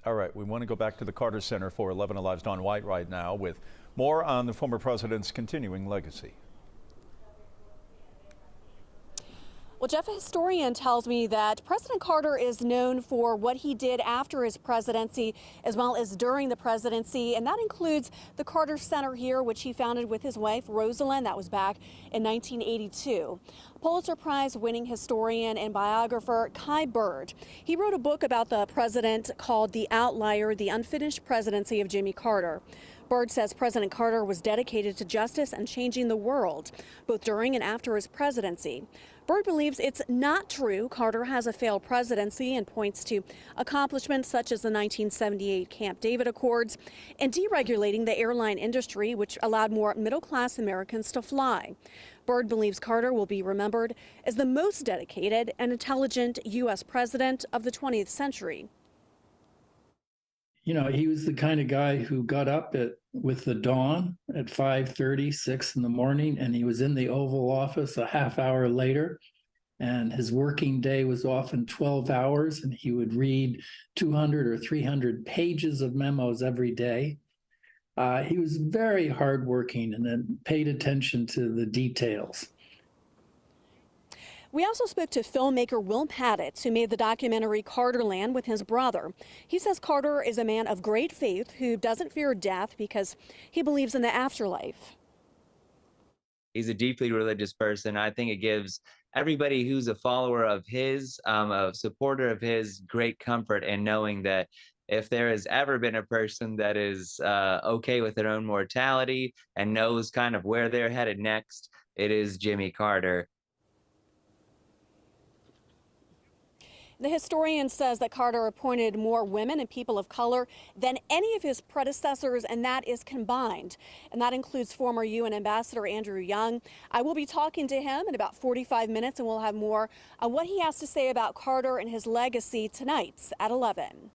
All right, we want to go back to the Carter Center for 11 Alive's Don White right now with more on the former president's continuing legacy. Well, Jeff, a historian tells me that President Carter is known for what he did after his presidency as well as during the presidency, and that includes the Carter Center here, which he founded with his wife, Rosalind. That was back in 1982. Pulitzer Prize-winning historian and biographer Kai Bird. He wrote a book about the president called The Outlier, The Unfinished Presidency of Jimmy Carter. Bird says President Carter was dedicated to justice and changing the world, both during and after his presidency. Bird believes it's not true Carter has a failed presidency and points to accomplishments such as the 1978 Camp David Accords and deregulating the airline industry, which allowed more middle-class Americans to fly. Bird believes Carter will be remembered as the most dedicated and intelligent U.S. president of the 20th century. You know, he was the kind of guy who got up with the dawn at 5:30, 6 in the morning, and he was in the Oval Office a half hour later. And his working day was often 12 hours, and he would read 200 or 300 pages of memos every day. He was very hardworking and then paid attention to the details. We also spoke to filmmaker Will Padditz, who made the documentary Carterland with his brother. He says Carter is a man of great faith who doesn't fear death because he believes in the afterlife. He's a deeply religious person. I think it gives everybody who's a follower of his, a supporter of his, great comfort in knowing that if there has ever been a person that is okay with their own mortality and knows kind of where they're headed next, it is Jimmy Carter. The historian says that Carter appointed more women and people of color than any of his predecessors, and that is combined. And that includes former UN Ambassador Andrew Young. I will be talking to him in about 45 minutes, and we'll have more on what he has to say about Carter and his legacy tonight at 11.